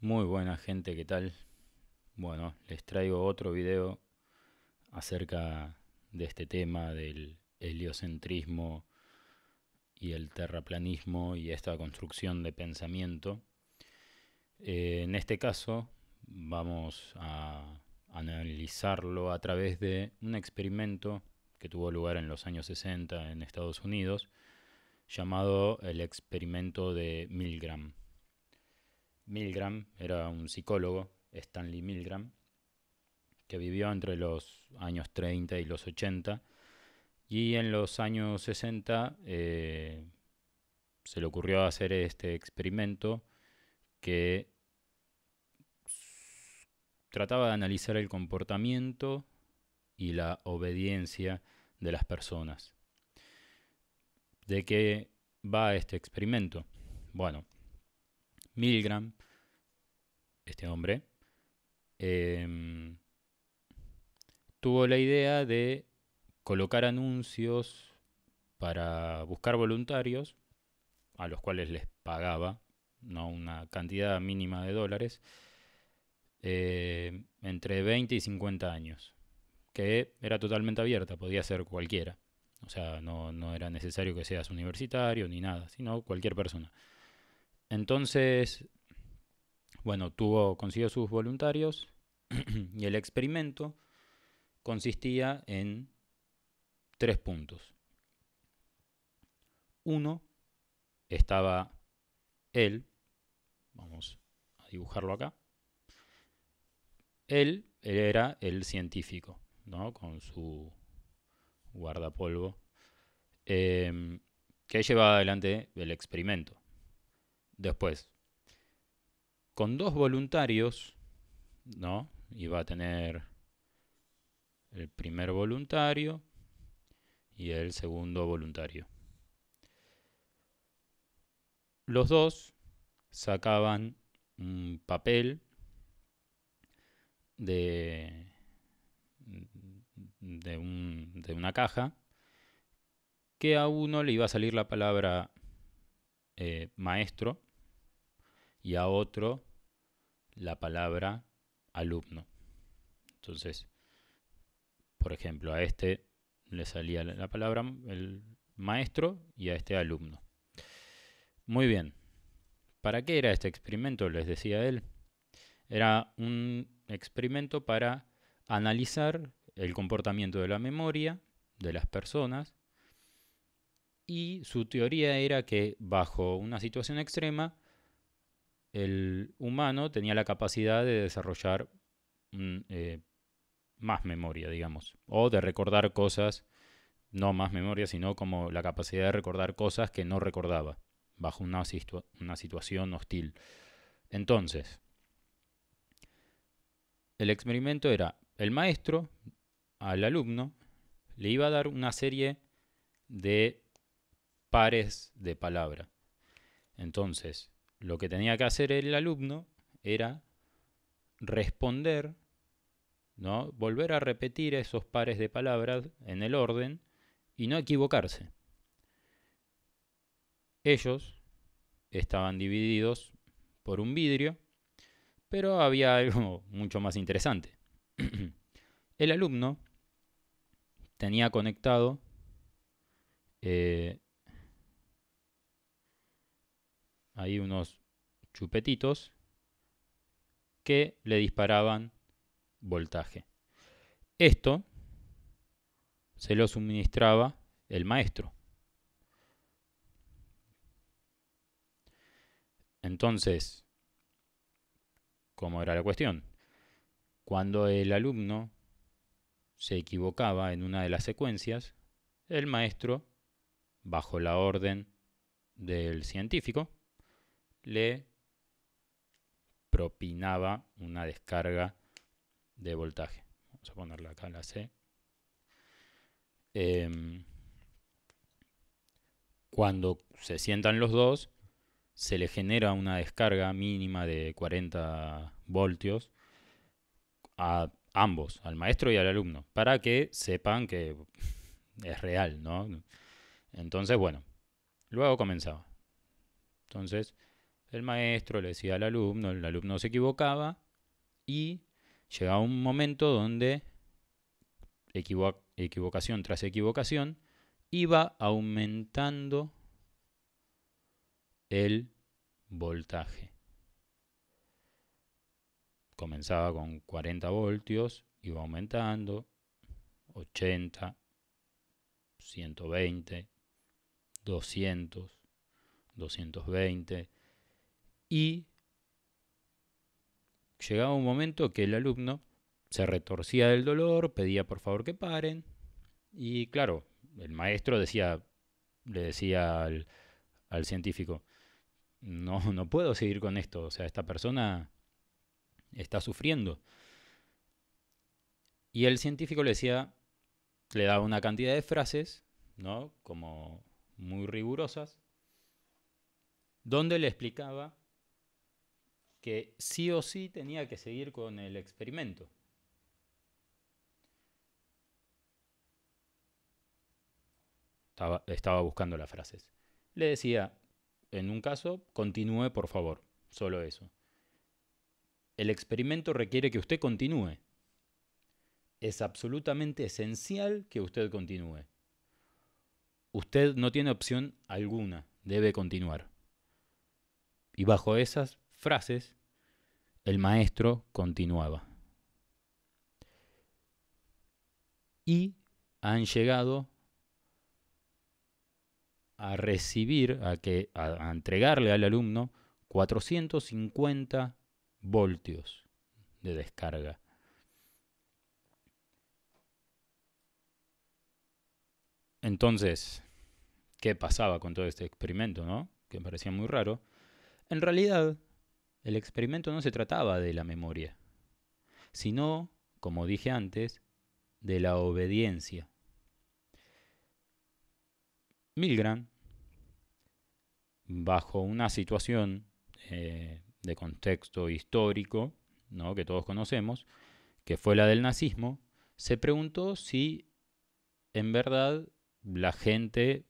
Muy buena gente, ¿qué tal? Bueno, les traigo otro video acerca de este tema del heliocentrismo y el terraplanismo y esta construcción de pensamiento. En este caso vamos a analizarlo a través de un experimento que tuvo lugar en los años 60 en Estados Unidos, llamado el experimento de Milgram. Milgram era un psicólogo, Stanley Milgram, que vivió entre los años 30 y los 80, y en los años 60 se le ocurrió hacer este experimento que trataba de analizar el comportamiento y la obediencia de las personas. ¿De qué va este experimento? Bueno, Milgram, este hombre, eh, tuvo la idea de colocar anuncios para buscar voluntarios a los cuales les pagaba, ¿no?, una cantidad mínima de dólares, entre 20 y 50 años, que era totalmente abierta, podía ser cualquiera. O sea, no era necesario que seas universitario ni nada, sino cualquier persona. Entonces, bueno, consiguió sus voluntarios y el experimento consistía en tres puntos. Uno, estaba él, vamos a dibujarlo acá. Él era el científico, ¿no?, con su guardapolvo, que llevaba adelante el experimento. Después, con dos voluntarios, ¿no?, iba a tener el primer voluntario y el segundo voluntario. Los dos sacaban un papel de, de una caja, que a uno le iba a salir la palabra maestro y a otro la palabra alumno. Entonces, por ejemplo, a este le salía la palabra el maestro y a este alumno. Muy bien. ¿Para qué era este experimento? Les decía él. Era un experimento para analizar el comportamiento de la memoria de las personas, y su teoría era que bajo una situación extrema el humano tenía la capacidad de desarrollar más memoria, digamos, o de recordar cosas, no más memoria, sino como la capacidad de recordar cosas que no recordaba bajo una situación hostil. Entonces, el experimento era: el maestro al alumno le iba a dar una serie de pares de palabra. Entonces, lo que tenía que hacer el alumno era responder, ¿no?, volver a repetir esos pares de palabras en el orden y no equivocarse. Ellos estaban divididos por un vidrio, pero había algo mucho más interesante. El alumno tenía conectado ahí unos chupetitos que le disparaban voltaje. Esto se lo suministraba el maestro. Entonces, ¿cómo era la cuestión? Cuando el alumno se equivocaba en una de las secuencias, el maestro, bajo la orden del científico, le propinaba una descarga de voltaje. Vamos a ponerla acá, la C. Cuando se sientan los dos, se le genera una descarga mínima de 40 voltios a ambos, al maestro y al alumno, para que sepan que es real, ¿no? Entonces, bueno, luego comenzaba. Entonces, el maestro le decía al alumno, el alumno se equivocaba y llegaba un momento donde equivocación tras equivocación iba aumentando el voltaje. Comenzaba con 40 voltios, iba aumentando, 80, 120, 200, 220, y llegaba un momento que el alumno se retorcía del dolor, pedía por favor que paren, y claro, el maestro le decía al científico, no puedo seguir con esto, o sea, esta persona está sufriendo. Y el científico le daba una cantidad de frases, ¿no? Como muy rigurosas, donde le explicaba que sí o sí tenía que seguir con el experimento. Estaba buscando las frases. Le decía, en un caso, continúe por favor, solo eso. El experimento requiere que usted continúe. Es absolutamente esencial que usted continúe. Usted no tiene opción alguna, debe continuar. Y bajo esas frases, el maestro continuaba. Y han llegado a recibir, a entregarle al alumno 450 voltios de descarga. Entonces, ¿qué pasaba con todo este experimento, no? Que me parecía muy raro. En realidad, el experimento no se trataba de la memoria, sino, como dije antes, de la obediencia. Milgram, bajo una situación de contexto histórico, ¿no? Que todos conocemos, que fue la del nazismo, se preguntó si en verdad la gente,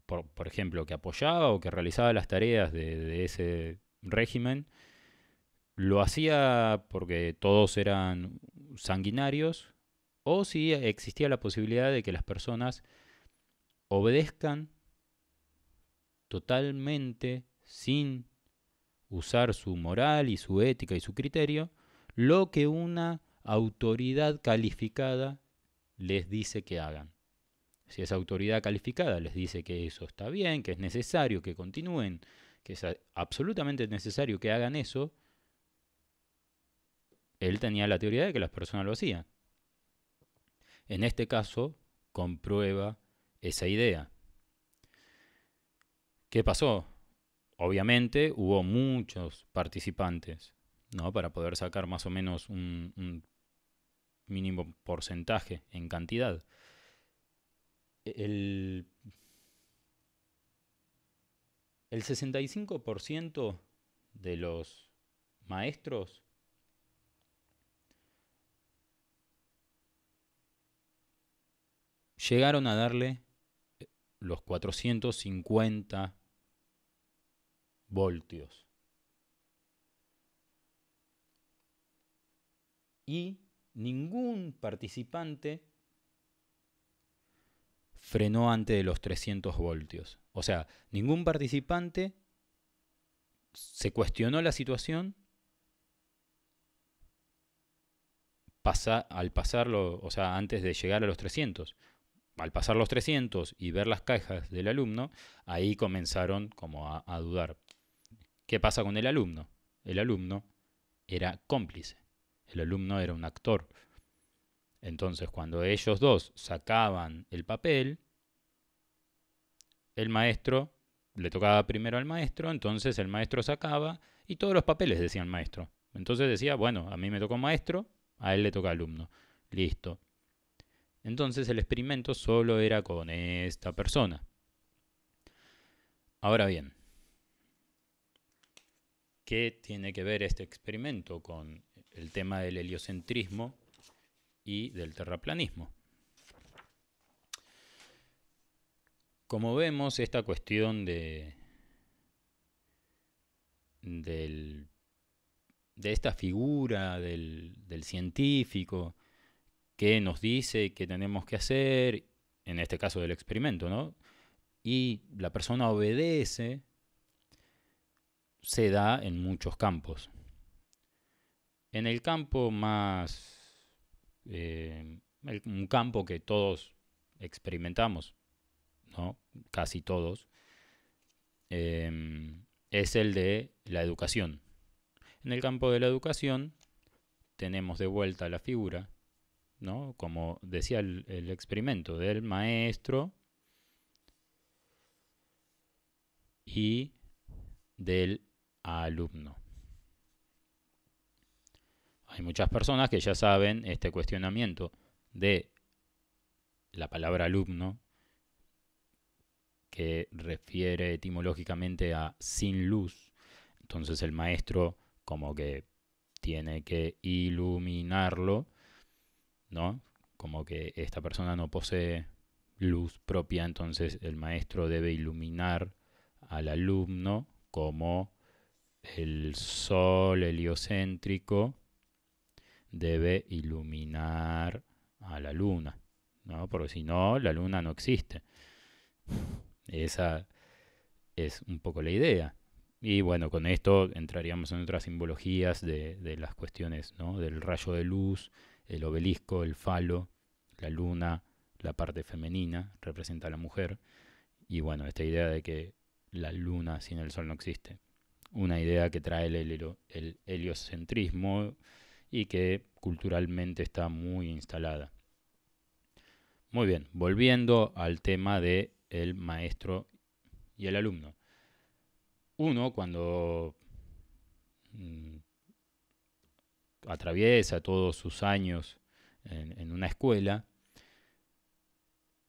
por ejemplo, que apoyaba o que realizaba las tareas de ese régimen, lo hacía porque todos eran sanguinarios o si existía la posibilidad de que las personas obedezcan totalmente sin usar su moral y su ética y su criterio lo que una autoridad calificada les dice que hagan. Si esa autoridad calificada les dice que eso está bien, que es necesario que continúen, que es absolutamente necesario que hagan eso, él tenía la teoría de que las personas lo hacían. En este caso, comprueba esa idea. ¿Qué pasó? Obviamente hubo muchos participantes, ¿no? Para poder sacar más o menos un mínimo porcentaje en cantidad. El 65% de los maestros llegaron a darle los 450 voltios. Y ningún participante frenó antes de los 300 voltios. O sea, ningún participante se cuestionó la situación al pasarlo, o sea, antes de llegar a los 300. Al pasar los 300 y ver las cajas del alumno, ahí comenzaron como a dudar. ¿Qué pasa con el alumno? El alumno era cómplice. El alumno era un actor. Entonces, cuando ellos dos sacaban el papel, el maestro, le tocaba primero al maestro, entonces el maestro sacaba y todos los papeles decían maestro. Entonces decía, bueno, a mí me tocó maestro, a él le toca alumno. Listo. Entonces el experimento solo era con esta persona. Ahora bien, ¿qué tiene que ver este experimento con el tema del heliocentrismo y del terraplanismo? Como vemos, esta cuestión de de esta figura del científico que nos dice qué tenemos que hacer, en este caso del experimento, ¿no? Y la persona obedece, se da en muchos campos. En el campo más, un campo que todos experimentamos, ¿no? Casi todos, es el de la educación. En el campo de la educación tenemos de vuelta la figura, ¿no? Como decía el experimento del maestro y del alumno. Hay muchas personas que ya saben este cuestionamiento de la palabra alumno, que refiere etimológicamente a sin luz. Entonces el maestro como que tiene que iluminarlo, ¿no? Como que esta persona no posee luz propia, entonces el maestro debe iluminar al alumno como el sol heliocéntrico debe iluminar a la luna, ¿no? Porque si no, la luna no existe. Esa es un poco la idea. Y bueno, con esto entraríamos en otras simbologías de las cuestiones, ¿no? Del rayo de luz, el obelisco, el falo, la luna, la parte femenina, representa a la mujer. Y bueno, esta idea de que la luna sin el sol no existe. Una idea que trae el heliocentrismo y que culturalmente está muy instalada. Muy bien, volviendo al tema de el maestro y el alumno. Uno cuando atraviesa todos sus años en una escuela,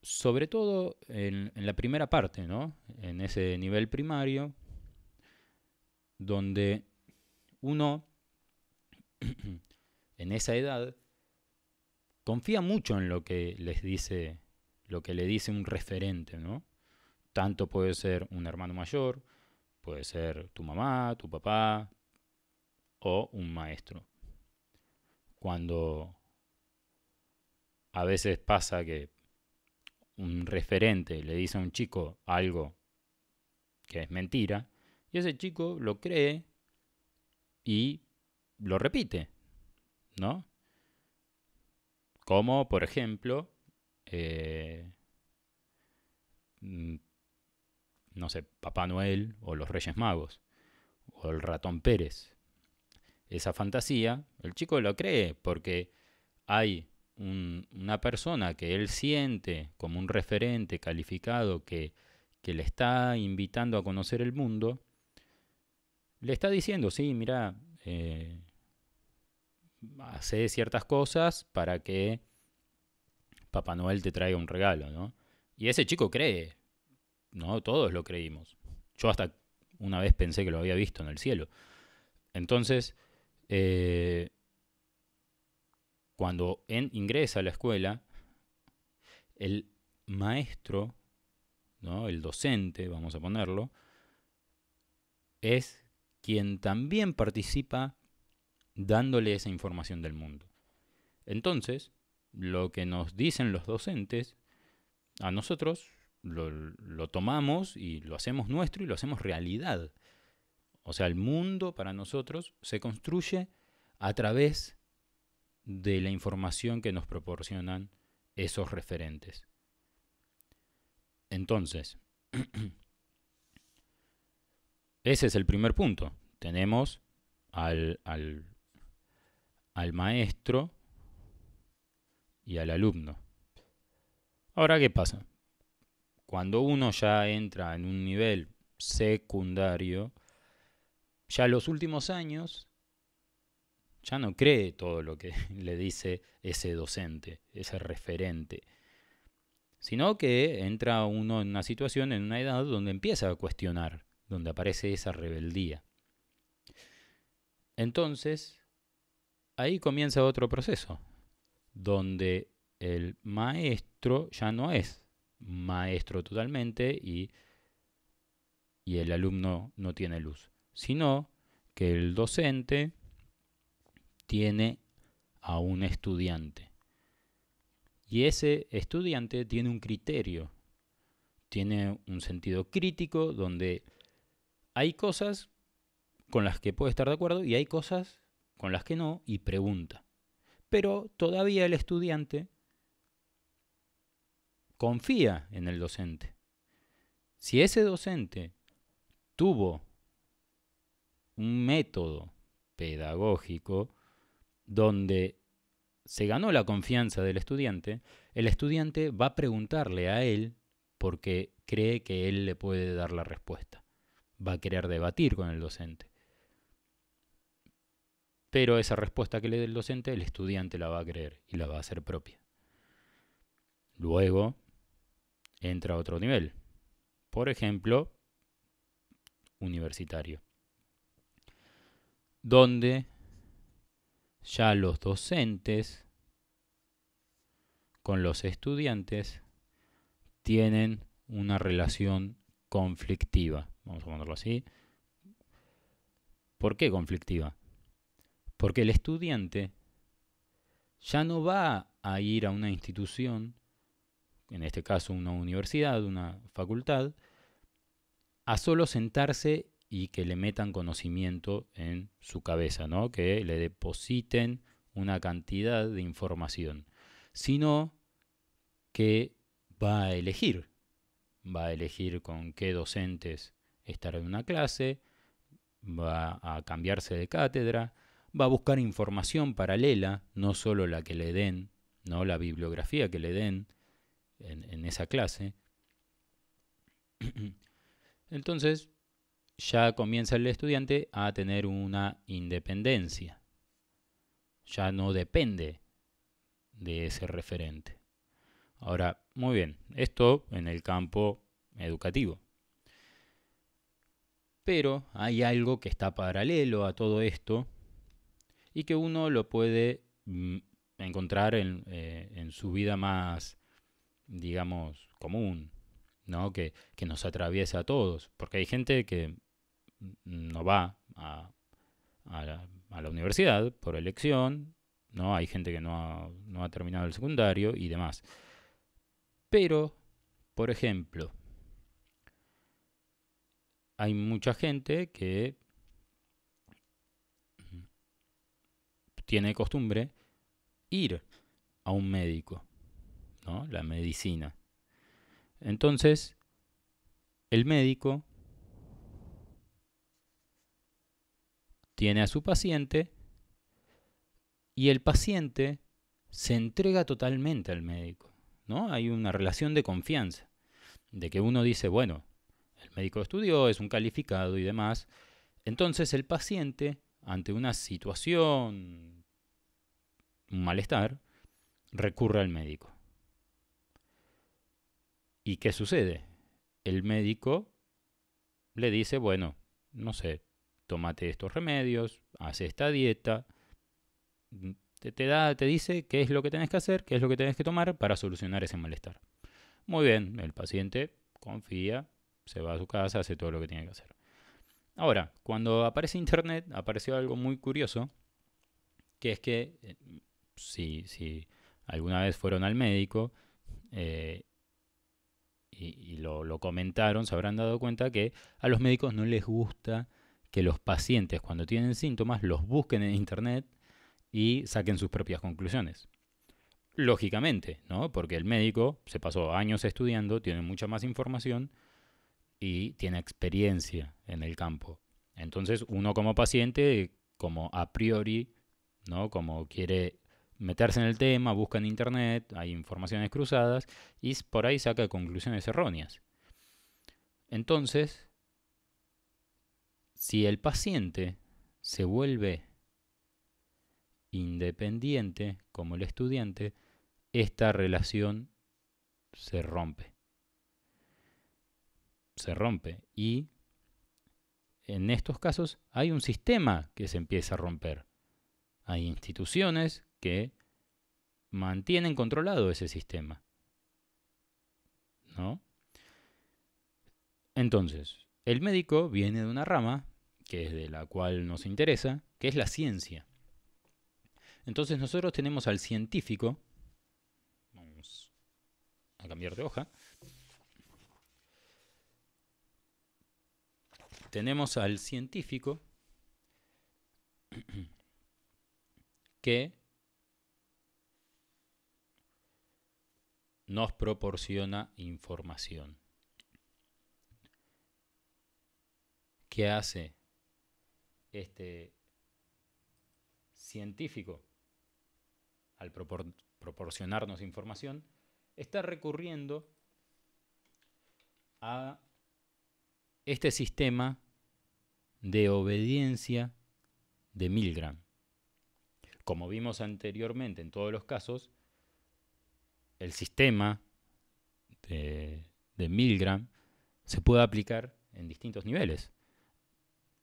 sobre todo en la primera parte, ¿no? En ese nivel primario, donde uno en esa edad confía mucho en lo que les dice, lo que le dice un referente, ¿no? Tanto puede ser un hermano mayor, puede ser tu mamá, tu papá o un maestro. Cuando a veces pasa que un referente le dice a un chico algo que es mentira, y ese chico lo cree y lo repite, ¿no? Como, por ejemplo, no sé, Papá Noel o los Reyes Magos o el ratón Pérez. Esa fantasía, el chico lo cree porque hay una persona que él siente como un referente calificado que le está invitando a conocer el mundo, le está diciendo, sí, mira, hace ciertas cosas para que Papá Noel te traiga un regalo, ¿no? Y ese chico cree, ¿no? Todos lo creímos. Yo hasta una vez pensé que lo había visto en el cielo. Entonces, cuando ingresa a la escuela, el maestro, ¿no? El docente, vamos a ponerlo, es quien también participa dándole esa información del mundo. Entonces, lo que nos dicen los docentes, a nosotros lo tomamos y lo hacemos nuestro y lo hacemos realidad. O sea, el mundo para nosotros se construye a través de la información que nos proporcionan esos referentes. Entonces, ese es el primer punto. Tenemos al maestro y al alumno. Ahora, ¿qué pasa? Cuando uno ya entra en un nivel secundario, ya en los últimos años ya no cree todo lo que le dice ese docente, ese referente, sino que entra uno en una situación, en una edad donde empieza a cuestionar, donde aparece esa rebeldía. Entonces, ahí comienza otro proceso, donde el maestro ya no es maestro totalmente y el alumno no tiene luz, sino que el docente tiene a un estudiante. Y ese estudiante tiene un criterio, tiene un sentido crítico donde hay cosas con las que puede estar de acuerdo y hay cosas con las que no, y pregunta. Pero todavía el estudiante confía en el docente. Si ese docente tuvo un método pedagógico donde se ganó la confianza del estudiante, el estudiante va a preguntarle a él porque cree que él le puede dar la respuesta. Va a querer debatir con el docente. Pero esa respuesta que le dé el docente, el estudiante la va a creer y la va a hacer propia. Luego entra a otro nivel. Por ejemplo, universitario. Donde ya los docentes con los estudiantes tienen una relación conflictiva. Vamos a ponerlo así. ¿Por qué conflictiva? Porque el estudiante ya no va a ir a una institución, en este caso una universidad, una facultad, a solo sentarse y que le metan conocimiento en su cabeza, ¿no? Que le depositen una cantidad de información, sino que va a elegir con qué docentes estar en una clase, va a cambiarse de cátedra, va a buscar información paralela, no solo la que le den, no la bibliografía que le den en esa clase. Entonces, ya comienza el estudiante a tener una independencia. Ya no depende de ese referente. Ahora, muy bien, esto en el campo educativo. Pero hay algo que está paralelo a todo esto y que uno lo puede encontrar en su vida más, digamos, común, ¿no? Que nos atraviesa a todos. Porque hay gente que no va a la universidad por elección, ¿no? Hay gente que no ha terminado el secundario y demás. Pero, por ejemplo, hay mucha gente que tiene costumbre ir a un médico, ¿no? La medicina. Entonces, el médico tiene a su paciente y el paciente se entrega totalmente al médico, ¿no? Hay una relación de confianza, de que uno dice, bueno, el médico estudió, es un calificado y demás. Entonces el paciente, ante una situación, un malestar, recurre al médico. ¿Y qué sucede? El médico le dice, bueno, no sé, tómate estos remedios, haz esta dieta, te dice qué es lo que tenés que hacer, qué es lo que tenés que tomar para solucionar ese malestar. Muy bien, el paciente confía, se va a su casa, hace todo lo que tiene que hacer. Ahora, cuando aparece Internet, apareció algo muy curioso, que es que si alguna vez fueron al médico y lo comentaron, se habrán dado cuenta que a los médicos no les gusta que los pacientes, cuando tienen síntomas, los busquen en Internet y saquen sus propias conclusiones. Lógicamente, ¿no? Porque el médico se pasó años estudiando, tiene mucha más información y tiene experiencia en el campo. Entonces, uno como paciente, como a priori, ¿no? Como quiere meterse en el tema, busca en internet, hay informaciones cruzadas y por ahí saca conclusiones erróneas. Entonces, si el paciente se vuelve independiente como el estudiante, esta relación se rompe. Se rompe y en estos casos hay un sistema que se empieza a romper. Hay instituciones que mantienen controlado ese sistema, ¿no? Entonces, el médico viene de una rama que es de la cual nos interesa, que es la ciencia. Entonces nosotros tenemos al científico, vamos a cambiar de hoja, tenemos al científico que nos proporciona información. ¿Qué hace este científico al proporcionarnos información? Está recurriendo a este sistema de obediencia de Milgram. Como vimos anteriormente en todos los casos, el sistema de Milgram se puede aplicar en distintos niveles.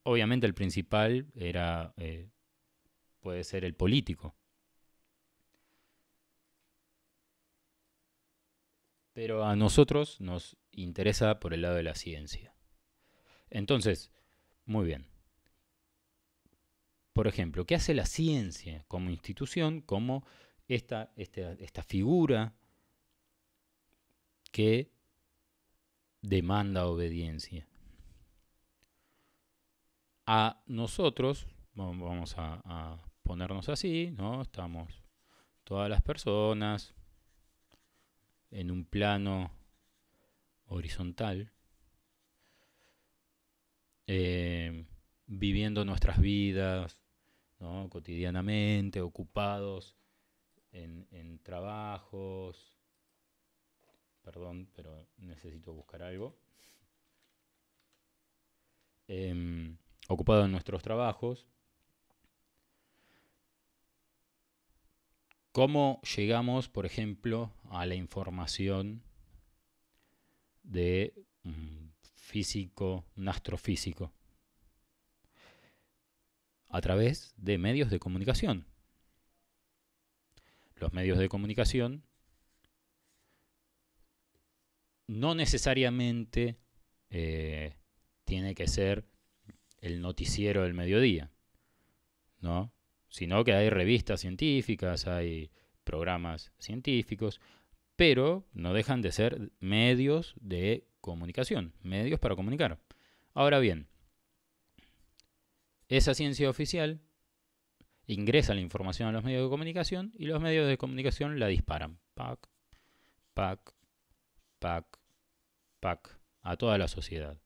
Obviamente el principal puede ser el político. Pero a nosotros nos interesa por el lado de la ciencia. Entonces, muy bien. Por ejemplo, ¿qué hace la ciencia como institución, como esta figura que demanda obediencia? A nosotros, vamos a ponernos así, ¿no? Estamos todas las personas en un plano horizontal, viviendo nuestras vidas, ¿no? Cotidianamente, ocupados en trabajos. Perdón, pero necesito buscar algo. Ocupados en nuestros trabajos. ¿Cómo llegamos, por ejemplo, a la información de un físico, un astrofísico? A través de medios de comunicación. Los medios de comunicación no necesariamente tiene que ser el noticiero del mediodía, ¿no? Sino que hay revistas científicas, hay programas científicos, pero no dejan de ser medios de comunicación, medios para comunicar. Ahora bien, esa ciencia oficial ingresa la información a los medios de comunicación y los medios de comunicación la disparan. Pac, pac, pac, pac, a toda la sociedad.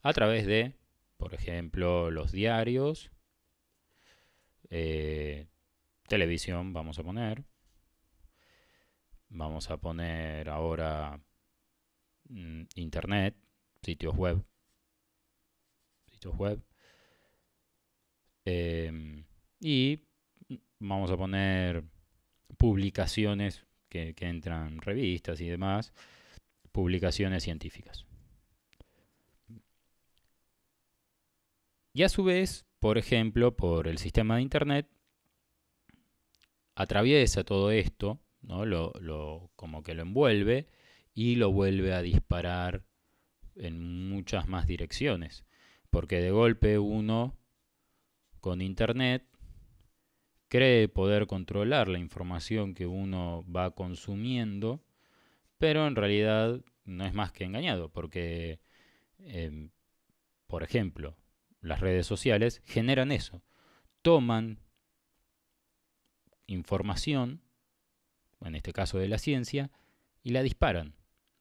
A través de, por ejemplo, los diarios, televisión vamos a poner. Vamos a poner ahora internet, sitios web. Y vamos a poner publicaciones que entran revistas y demás, publicaciones científicas. Y a su vez, por ejemplo, por el sistema de internet, atraviesa todo esto, ¿no? Como que lo envuelve y lo vuelve a disparar en muchas más direcciones. Porque de golpe uno, con internet, cree poder controlar la información que uno va consumiendo, pero en realidad no es más que engañado, porque, por ejemplo, las redes sociales generan eso. Toman información, en este caso de la ciencia, y la disparan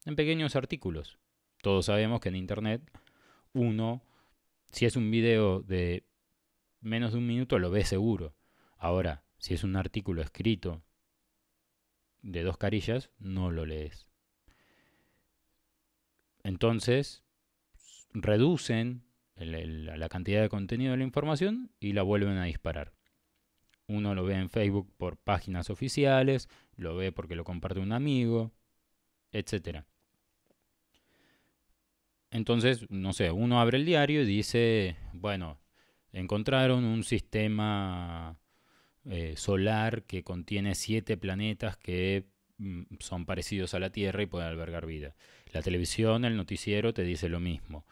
en pequeños artículos. Todos sabemos que en internet uno, si es un video de menos de un minuto, lo ve seguro. Ahora, si es un artículo escrito de 2 carillas, no lo lees. Entonces, reducen la cantidad de contenido de la información y la vuelven a disparar. Uno lo ve en Facebook por páginas oficiales, lo ve porque lo comparte un amigo, etc. Entonces, no sé, uno abre el diario y dice, bueno, encontraron un sistema solar que contiene 7 planetas que son parecidos a la Tierra y pueden albergar vida. La televisión, el noticiero te dice lo mismo.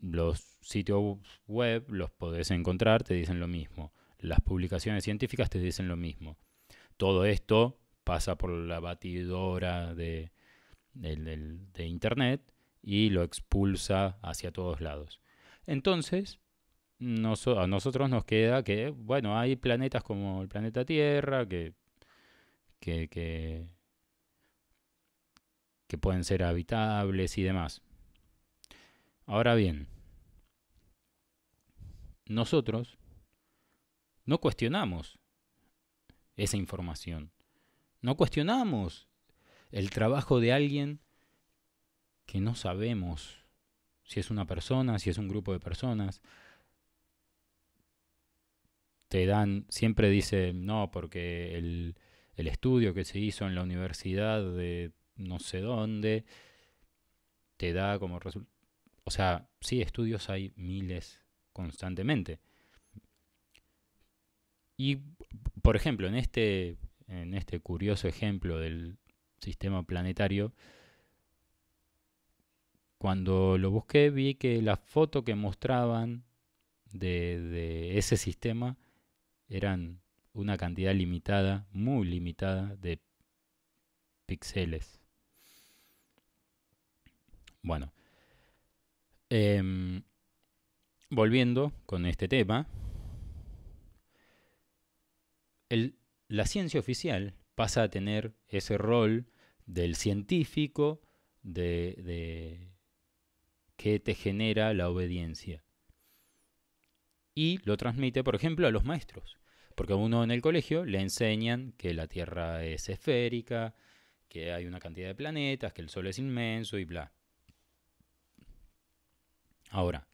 los sitios web los podés encontrar, te dicen lo mismo. Las publicaciones científicas te dicen lo mismo. Todo esto pasa por la batidora de Internet y lo expulsa hacia todos lados. Entonces, a nosotros nos queda que, bueno, hay planetas como el planeta Tierra que, que, que pueden ser habitables y demás. Ahora bien, nosotros no cuestionamos esa información. No cuestionamos el trabajo de alguien que no sabemos si es una persona, si es un grupo de personas. Siempre dice, no, porque el estudio que se hizo en la universidad de no sé dónde te da como resultado. O sea, sí, estudios hay miles constantemente. Y, por ejemplo, en este curioso ejemplo del sistema planetario, cuando lo busqué vi que la foto que mostraban de ese sistema eran una cantidad limitada, muy limitada de píxeles. Bueno, em, volviendo con este tema, la ciencia oficial pasa a tener ese rol del científico que te genera la obediencia. Y lo transmite, por ejemplo, a los maestros. Porque a uno en el colegio le enseñan que la Tierra es esférica, que hay una cantidad de planetas, que el Sol es inmenso y bla. Ahora,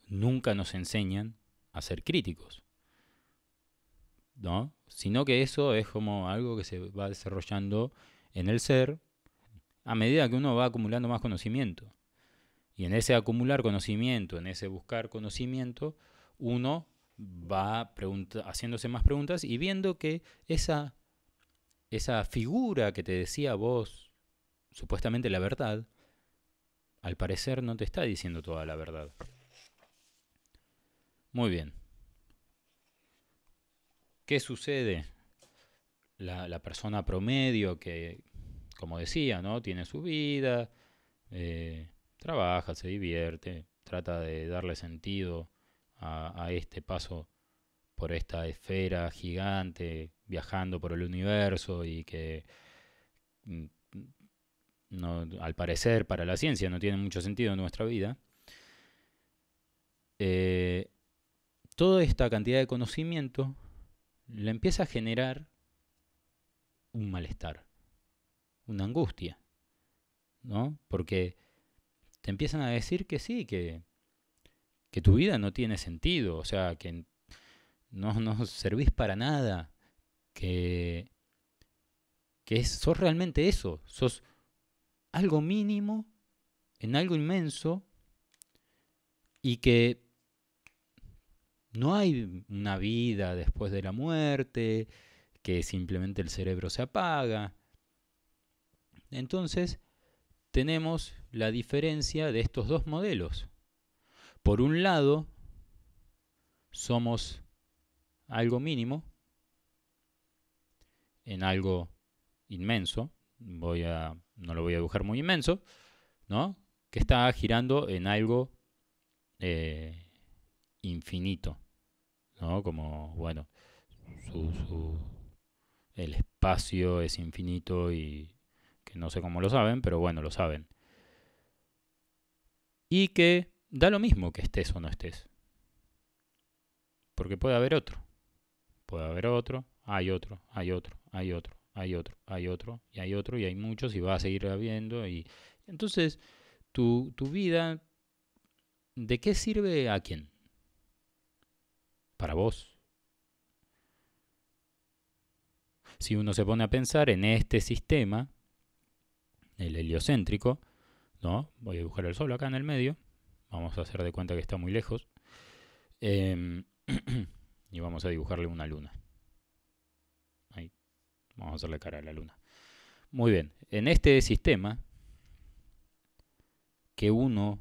nunca nos enseñan a ser críticos, ¿no? Sino que eso es como algo que se va desarrollando en el ser a medida que uno va acumulando más conocimiento. Y en ese acumular conocimiento, en ese buscar conocimiento, uno va haciéndose más preguntas y viendo que esa figura que te decía vos, supuestamente la verdad, al parecer no te está diciendo toda la verdad. Muy bien. ¿Qué sucede? La persona promedio que, como decía, ¿no? Tiene su vida, trabaja, se divierte, trata de darle sentido a este paso por esta esfera gigante, viajando por el universo y que no, al parecer para la ciencia no tiene mucho sentido en nuestra vida. Toda esta cantidad de conocimiento le empieza a generar un malestar, una angustia, ¿no? Porque te empiezan a decir que sí, que tu vida no tiene sentido, o sea, que no servís para nada, que sos realmente eso, sos algo mínimo en algo inmenso y que no hay una vida después de la muerte, que simplemente el cerebro se apaga. Entonces, tenemos la diferencia de estos dos modelos. Por un lado, somos algo mínimo en algo inmenso, no lo voy a dibujar muy inmenso, ¿no? Que está girando en algo infinito, ¿no? Como, bueno, el espacio es infinito y que no sé cómo lo saben, pero bueno, lo saben. Y que da lo mismo que estés o no estés. Porque puede haber otro. Puede haber otro, hay otro, hay otro, hay otro, hay otro, hay otro, y hay otro, y hay muchos, y va a seguir habiendo. Y entonces, tu vida, ¿de qué sirve a quién? Para vos. Si uno se pone a pensar en este sistema, el heliocéntrico, ¿no? Voy a dibujar el sol acá en el medio. Vamos a hacer de cuenta que está muy lejos. Y vamos a dibujarle una luna. Ahí. Vamos a hacerle cara a la luna. Muy bien. En este sistema, que uno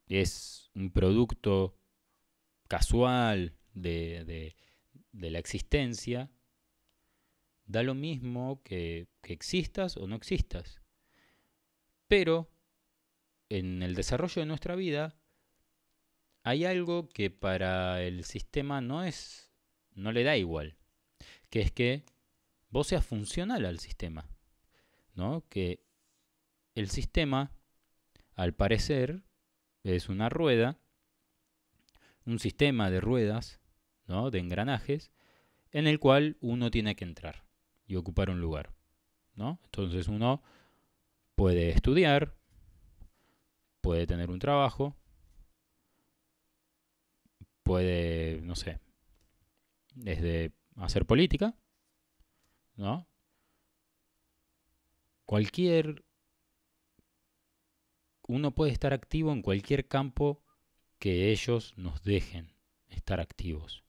es un producto casual de la existencia, da lo mismo que existas o no existas. Pero en el desarrollo de nuestra vida hay algo que para el sistema no le da igual, que es que vos seas funcional al sistema, ¿no? Que el sistema, al parecer, es una rueda, un sistema de ruedas, ¿no? De engranajes, en el cual uno tiene que entrar y ocupar un lugar, ¿no? Entonces uno puede estudiar, puede tener un trabajo, puede, no sé, desde hacer política, ¿no? Cualquier, uno puede estar activo en cualquier campo que ellos nos dejen estar activos.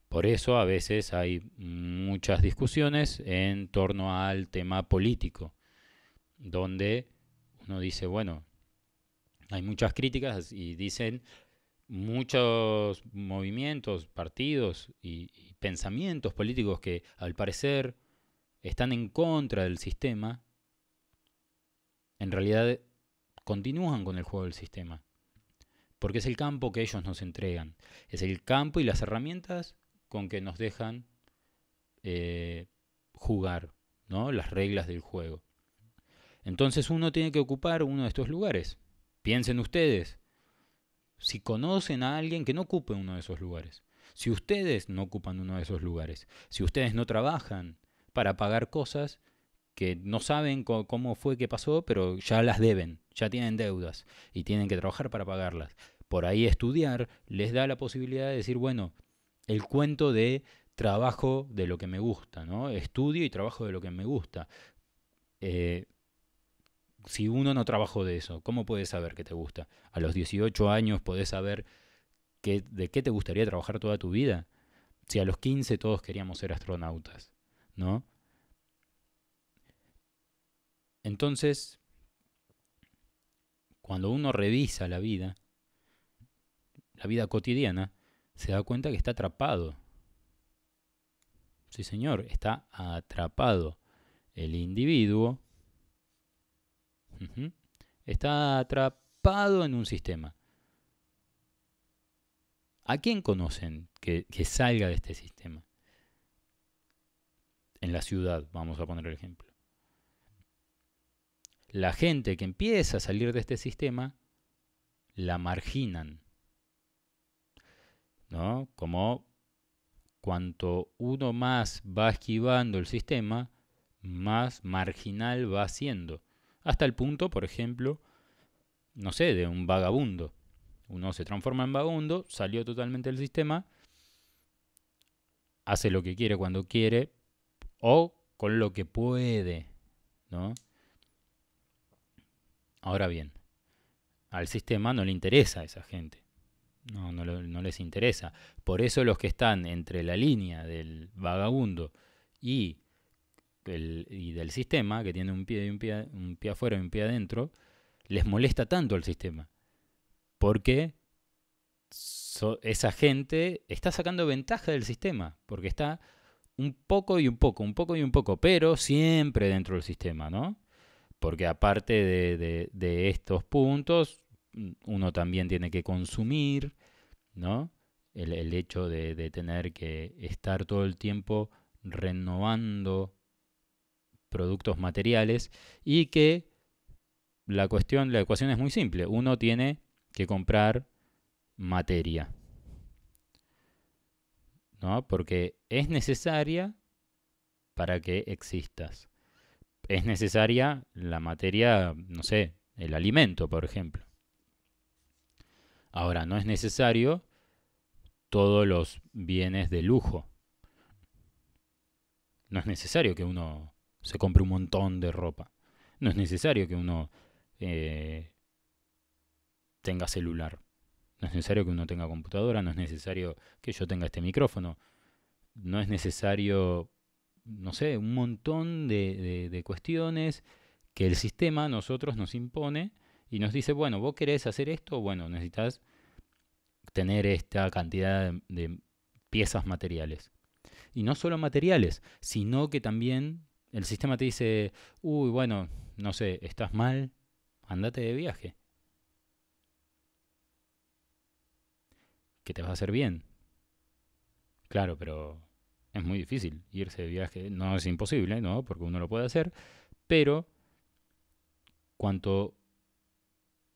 Por eso a veces hay muchas discusiones en torno al tema político, donde uno dice, bueno, hay muchas críticas y dicen muchos movimientos, partidos y pensamientos políticos que al parecer están en contra del sistema, en realidad continúan con el juego del sistema. Porque es el campo que ellos nos entregan. Es el campo y las herramientas con que nos dejan jugar, ¿no? Las reglas del juego. Entonces uno tiene que ocupar uno de estos lugares. Piensen ustedes, si conocen a alguien que no ocupe uno de esos lugares, si ustedes no ocupan uno de esos lugares, si ustedes no trabajan para pagar cosas que no saben cómo fue que pasó, pero ya las deben, ya tienen deudas y tienen que trabajar para pagarlas. Por ahí estudiar les da la posibilidad de decir, bueno, el cuento de trabajo de lo que me gusta, ¿no? Estudio y trabajo de lo que me gusta. Si uno no trabajó de eso, ¿cómo puedes saber que te gusta? A los 18 años podés saber de qué te gustaría trabajar toda tu vida. Si a los 15 todos queríamos ser astronautas, ¿no? Entonces, cuando uno revisa la vida cotidiana, se da cuenta que está atrapado. Sí, señor, está atrapado. El individuo está atrapado en un sistema. ¿A quién conocen que salga de este sistema? En la ciudad, vamos a poner el ejemplo. La gente que empieza a salir de este sistema, la marginan, ¿no? Como cuanto uno más va esquivando el sistema, más marginal va siendo. Hasta el punto, por ejemplo, no sé, de un vagabundo. Uno se transforma en vagabundo, salió totalmente del sistema, hace lo que quiere cuando quiere o con lo que puede, ¿no? Ahora bien, al sistema no le interesa a esa gente. No les interesa. Por eso los que están entre la línea del vagabundo y del sistema, que tiene un pie afuera y un pie adentro, les molesta tanto el sistema. Porque esa gente está sacando ventaja del sistema. Porque está un poco y un poco, un poco y un poco, pero siempre dentro del sistema, ¿no? Porque aparte de estos puntos, uno también tiene que consumir, ¿no? El hecho de tener que estar todo el tiempo renovando productos materiales y que la ecuación es muy simple. Uno tiene que comprar materia, ¿no? Porque es necesaria para que existas. Es necesaria la materia, no sé, el alimento, por ejemplo. Ahora, no es necesario todos los bienes de lujo. No es necesario que uno se compre un montón de ropa. No es necesario que uno tenga celular. No es necesario que uno tenga computadora. No es necesario que yo tenga este micrófono. No es necesario, no sé, un montón de cuestiones que el sistema a nosotros nos impone y nos dice, bueno, vos querés hacer esto, bueno, necesitas tener esta cantidad de piezas materiales. Y no solo materiales, sino que también el sistema te dice, uy, bueno, no sé, estás mal, andate de viaje, que te va a hacer bien. Claro, pero es muy difícil irse de viaje, no es imposible, ¿no? Porque uno lo puede hacer, pero cuanto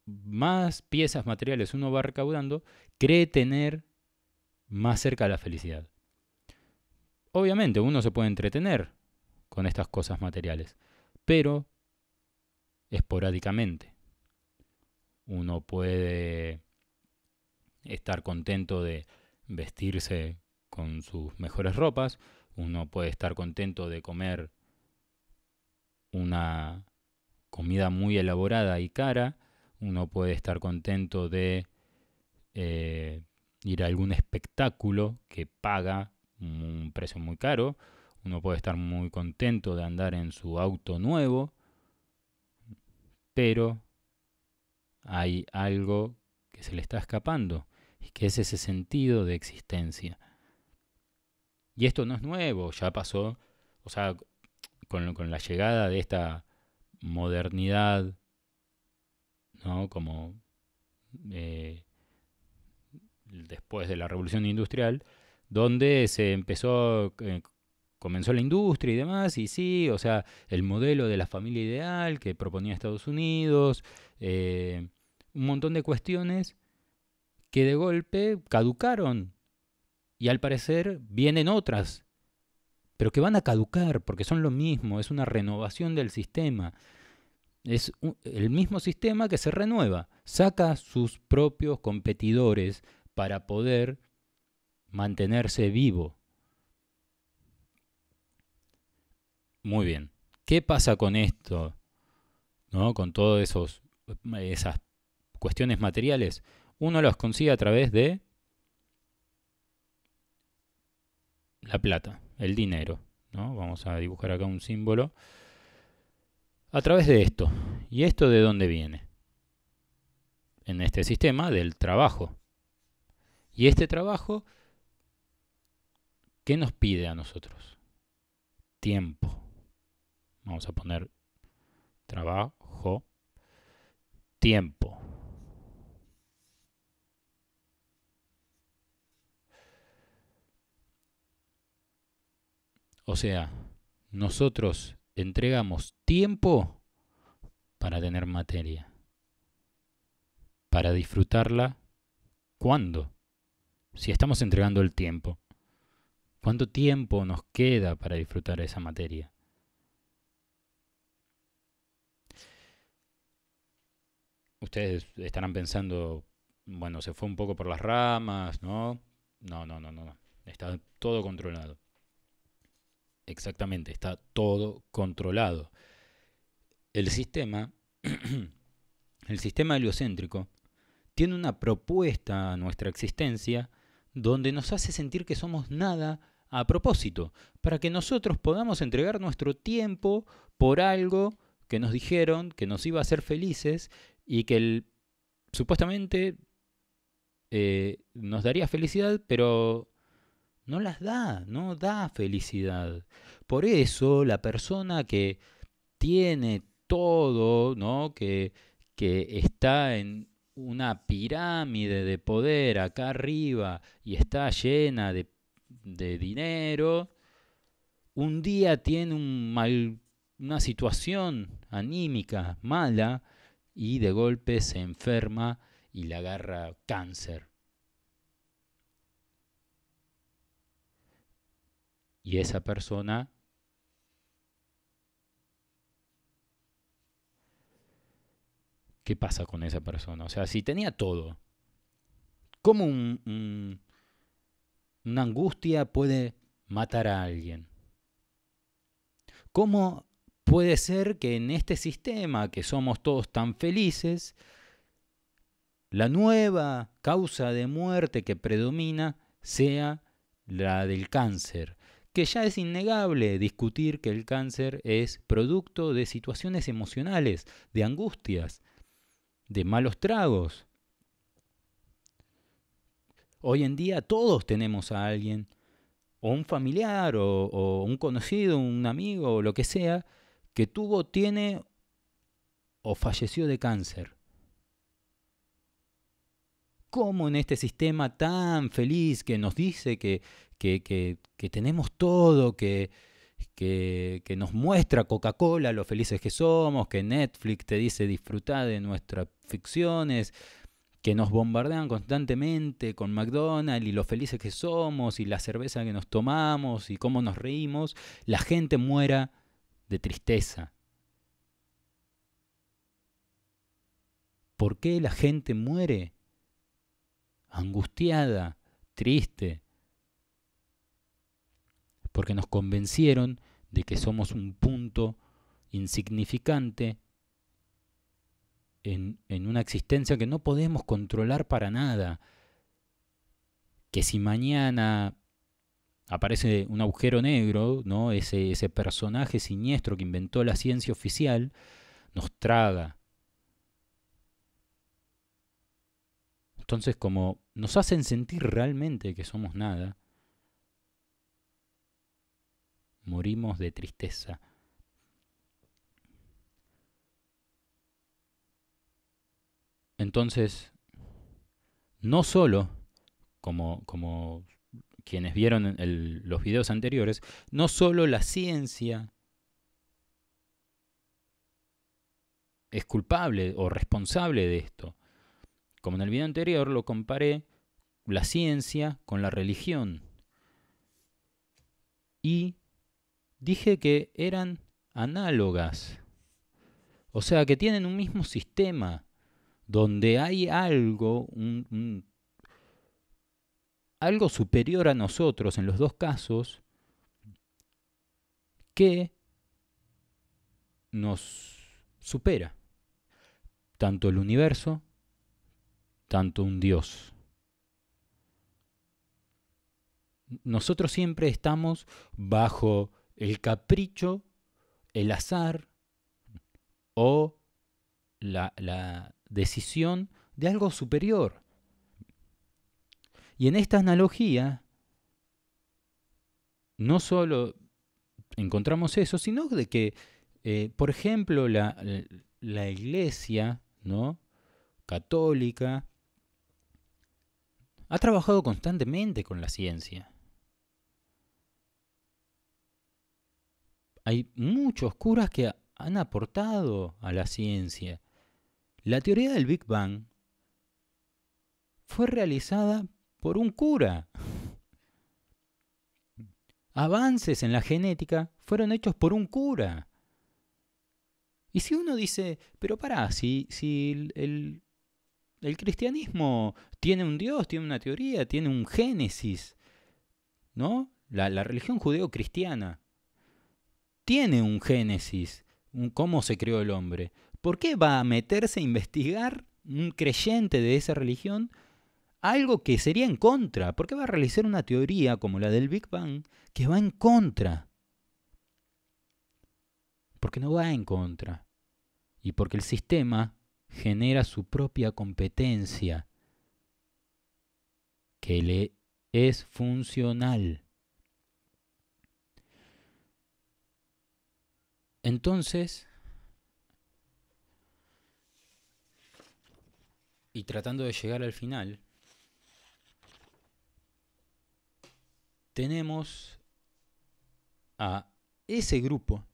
más piezas materiales uno va recaudando, cree tener más cerca la felicidad. Obviamente uno se puede entretener con estas cosas materiales, pero esporádicamente. Uno puede estar contento de vestirse con sus mejores ropas, uno puede estar contento de comer una comida muy elaborada y cara, uno puede estar contento de ir a algún espectáculo que paga un precio muy caro, uno puede estar muy contento de andar en su auto nuevo, pero hay algo que se le está escapando, y que es ese sentido de existencia. Y esto no es nuevo, ya pasó, o sea, con la llegada de esta modernidad, ¿no? Como eh, después de la Revolución Industrial, donde se comenzó la industria y demás, y sí, o sea, el modelo de la familia ideal que proponía Estados Unidos, un montón de cuestiones que de golpe caducaron y al parecer vienen otras, pero que van a caducar porque son lo mismo, es una renovación del sistema. Es el mismo sistema que se renueva, saca sus propios competidores para poder mantenerse vivo. Muy bien. ¿Qué pasa con esto? ¿No? Con todas esas cuestiones materiales. Uno los consigue a través de la plata, el dinero, ¿no? Vamos a dibujar acá un símbolo. A través de esto. ¿Y esto de dónde viene? En este sistema del trabajo. Y este trabajo, ¿qué nos pide a nosotros? Tiempo. Vamos a poner trabajo, tiempo. O sea, nosotros entregamos tiempo para tener materia, para disfrutarla. ¿Cuándo? Si estamos entregando el tiempo, ¿cuánto tiempo nos queda para disfrutar esa materia? Ustedes estarán pensando, bueno, se fue un poco por las ramas, ¿no? No, no, no, no, no. Está todo controlado. Exactamente, está todo controlado. El sistema, el sistema heliocéntrico, tiene una propuesta a nuestra existencia donde nos hace sentir que somos nada a propósito, para que nosotros podamos entregar nuestro tiempo por algo que nos dijeron que nos iba a hacer felices y que supuestamente nos daría felicidad, pero no las da, no da felicidad. Por eso la persona que tiene todo, ¿no? Que está en una pirámide de poder acá arriba y está llena de dinero, un día tiene una situación anímica mala y de golpe se enferma y le agarra cáncer. Y esa persona, ¿qué pasa con esa persona? O sea, si tenía todo, ¿cómo una angustia puede matar a alguien? ¿Cómo puede ser que en este sistema, que somos todos tan felices, la nueva causa de muerte que predomina sea la del cáncer? que ya es innegable discutir que el cáncer es producto de situaciones emocionales, de angustias, de malos tragos. Hoy en día todos tenemos a alguien, o un familiar, o un conocido, un amigo, o lo que sea, que tuvo, tiene o falleció de cáncer. ¿Cómo en este sistema tan feliz que nos dice que tenemos todo, que nos muestra Coca-Cola lo felices que somos, que Netflix te dice disfrutar de nuestras ficciones, que nos bombardean constantemente con McDonald's y lo felices que somos y la cerveza que nos tomamos y cómo nos reímos, la gente muera de tristeza? ¿Por qué la gente muere angustiada, triste? Porque nos convencieron de que somos un punto insignificante en una existencia que no podemos controlar para nada. Que si mañana aparece un agujero negro, ¿no? Ese personaje siniestro que inventó la ciencia oficial, nos traga. Entonces, como nos hacen sentir realmente que somos nada, morimos de tristeza. Entonces, no solo, como quienes vieron los videos anteriores, no solo la ciencia es culpable o responsable de esto. Como en el video anterior lo comparé, la ciencia con la religión. Y dije que eran análogas. O sea, que tienen un mismo sistema, donde hay algo, algo superior a nosotros en los dos casos, que nos supera. Tanto el universo, tanto un Dios. Nosotros siempre estamos bajo el capricho, el azar o la decisión de algo superior. Y en esta analogía, no solo encontramos eso, sino de que, por ejemplo, la iglesia, ¿no?, católica ha trabajado constantemente con la ciencia. Hay muchos curas que han aportado a la ciencia. La teoría del Big Bang fue realizada por un cura. Avances en la genética fueron hechos por un cura. Y si uno dice, pero pará, si el cristianismo tiene un Dios, tiene una teoría, tiene un génesis, ¿no? La religión judeo-cristiana tiene un génesis, cómo se creó el hombre. ¿Por qué va a meterse a investigar un creyente de esa religión algo que sería en contra? ¿Por qué va a realizar una teoría como la del Big Bang que va en contra? Porque no va en contra. Y porque el sistema genera su propia competencia que le es funcional. Entonces, y tratando de llegar al final, tenemos a ese grupo,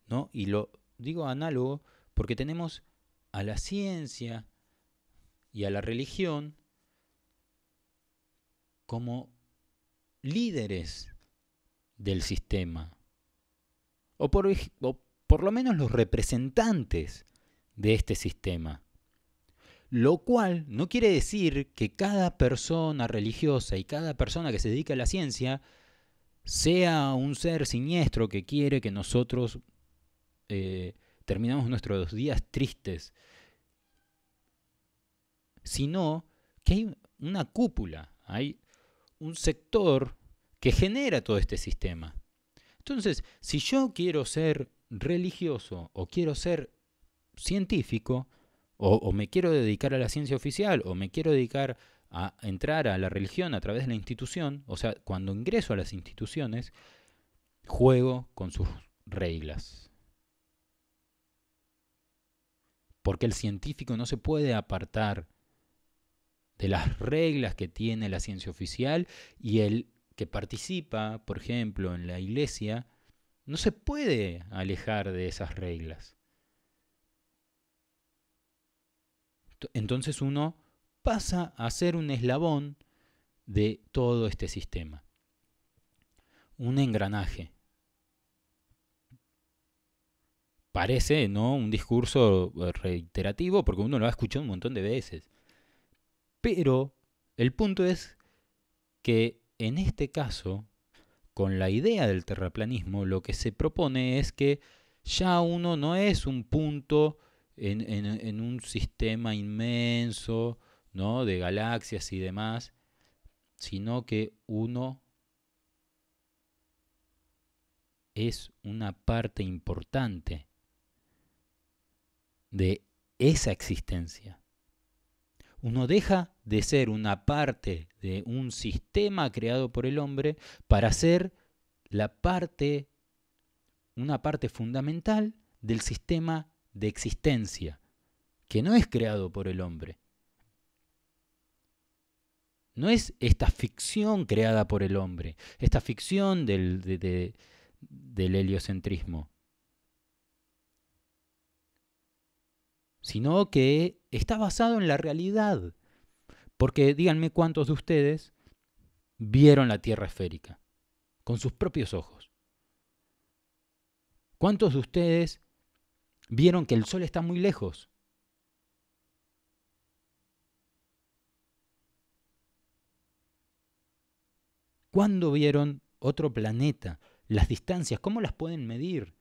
¿no? Y lo digo análogo porque tenemos a la ciencia y a la religión como líderes del sistema, o por lo menos los representantes de este sistema. Lo cual no quiere decir que cada persona religiosa y cada persona que se dedica a la ciencia sea un ser siniestro que quiere que nosotros terminemos nuestros días tristes, sino que hay una cúpula, hay un sector que genera todo este sistema. Entonces, si yo quiero ser religioso o quiero ser científico, o me quiero dedicar a la ciencia oficial, o me quiero dedicar a entrar a la religión a través de la institución, o sea, cuando ingreso a las instituciones, juego con sus reglas. Porque el científico no se puede apartar de las reglas que tiene la ciencia oficial, y el que participa, por ejemplo, en la iglesia, no se puede alejar de esas reglas. Entonces uno pasa a ser un eslabón de todo este sistema, un engranaje. Parece, ¿no?, un discurso reiterativo porque uno lo ha escuchado un montón de veces. Pero el punto es que en este caso, con la idea del terraplanismo, lo que se propone es que ya uno no es un punto en un sistema inmenso, ¿no?, de galaxias y demás, sino que uno es una parte importante de esa existencia. Uno deja de ser una parte de un sistema creado por el hombre para ser una parte fundamental del sistema de existencia, que no es creado por el hombre. No es esta ficción creada por el hombre, esta ficción del heliocentrismo, sino que está basado en la realidad. Porque díganme cuántos de ustedes vieron la Tierra esférica con sus propios ojos. ¿Cuántos de ustedes vieron que el Sol está muy lejos? ¿Cuándo vieron otro planeta? Las distancias, ¿cómo las pueden medir?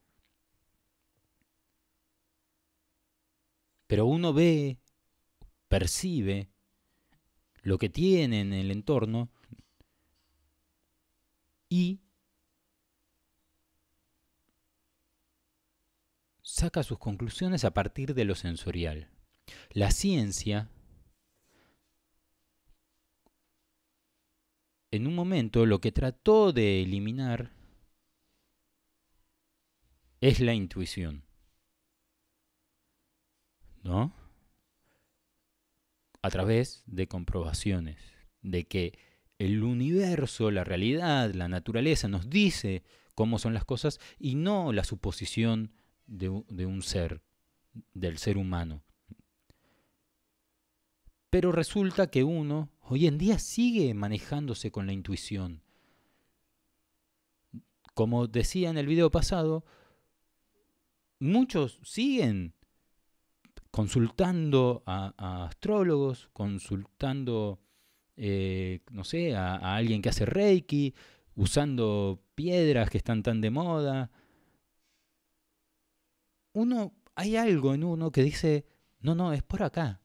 Pero uno ve, percibe lo que tiene en el entorno y saca sus conclusiones a partir de lo sensorial. La ciencia, en un momento, lo que trató de eliminar es la intuición, ¿no? A través de comprobaciones, de que el universo, la realidad, la naturaleza nos dice cómo son las cosas y no la suposición de un ser, del ser humano. Pero resulta que uno hoy en día sigue manejándose con la intuición. Como decía en el video pasado, muchos siguen consultando a astrólogos, consultando, no sé, a alguien que hace Reiki, usando piedras que están tan de moda. Hay algo en uno que dice, no, es por acá.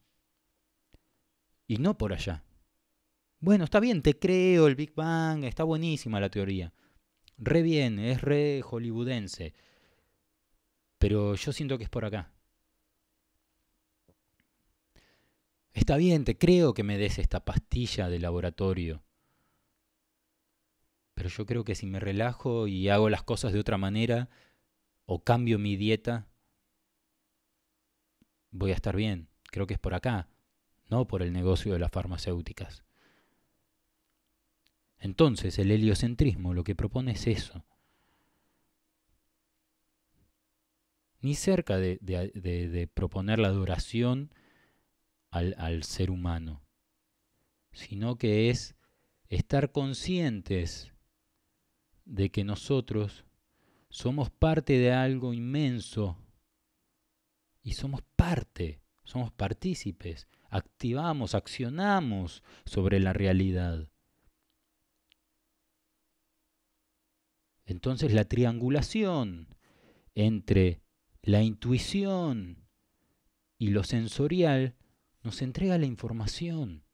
Y no por allá. Bueno, está bien, te creo el Big Bang, está buenísima la teoría. Re bien, es re hollywoodense. Pero yo siento que es por acá. Está bien, te creo que me des esta pastilla de laboratorio. Pero yo creo que si me relajo y hago las cosas de otra manera, o cambio mi dieta, voy a estar bien. Creo que es por acá, no por el negocio de las farmacéuticas. Entonces, el heliocentrismo lo que propone es eso. Ni cerca de proponer la adoración al ser humano, sino que es estar conscientes de que nosotros somos parte de algo inmenso y somos partícipes, activamos, accionamos sobre la realidad. Entonces la triangulación entre la intuición y lo sensorial nos entrega la información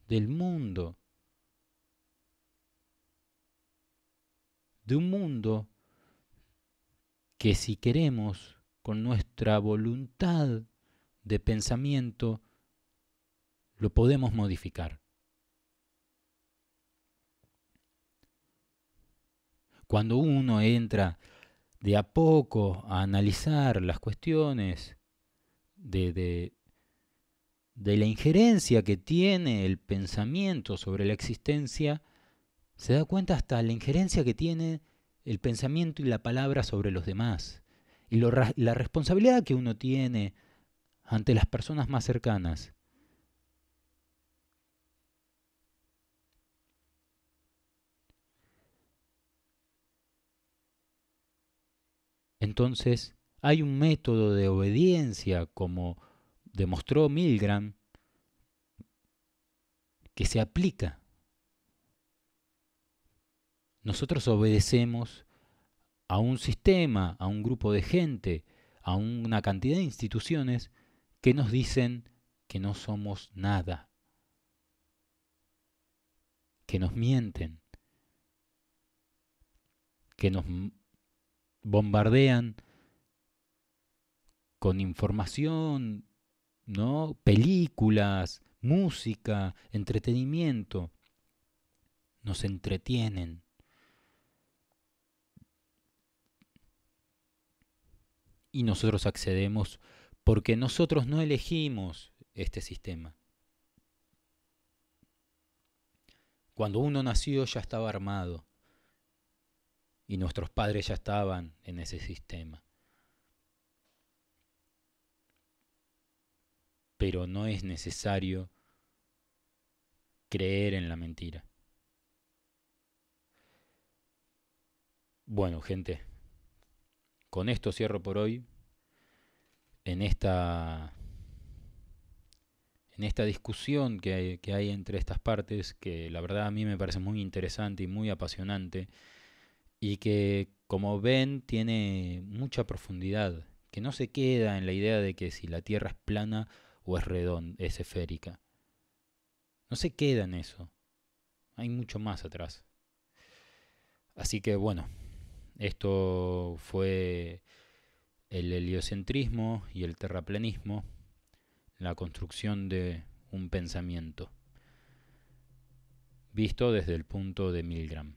del mundo. de un mundo que si queremos, con nuestra voluntad de pensamiento, lo podemos modificar. Cuando uno entra de a poco a analizar las cuestiones de la injerencia que tiene el pensamiento sobre la existencia, se da cuenta hasta la injerencia que tiene el pensamiento y la palabra sobre los demás. Y la responsabilidad que uno tiene ante las personas más cercanas. Entonces, hay un método de obediencia, como demostró Milgram, que se aplica. Nosotros obedecemos a un sistema, a un grupo de gente, a una cantidad de instituciones que nos dicen que no somos nada, que nos mienten, que nos bombardean con información, ¿no? Películas, música, entretenimiento, nos entretienen. Y nosotros accedemos porque nosotros no elegimos este sistema. Cuando uno nació ya estaba armado y nuestros padres ya estaban en ese sistema. Pero no es necesario creer en la mentira. Bueno, gente, con esto cierro por hoy en esta discusión que hay entre estas partes, que la verdad a mí me parece muy interesante y muy apasionante, y que, como ven, tiene mucha profundidad, que no se queda en la idea de que si la Tierra es plana o es redonda, es esférica. No se queda en eso, hay mucho más atrás. Así que bueno, esto fue el heliocentrismo y el terraplanismo, la construcción de un pensamiento, visto desde el punto de Milgram.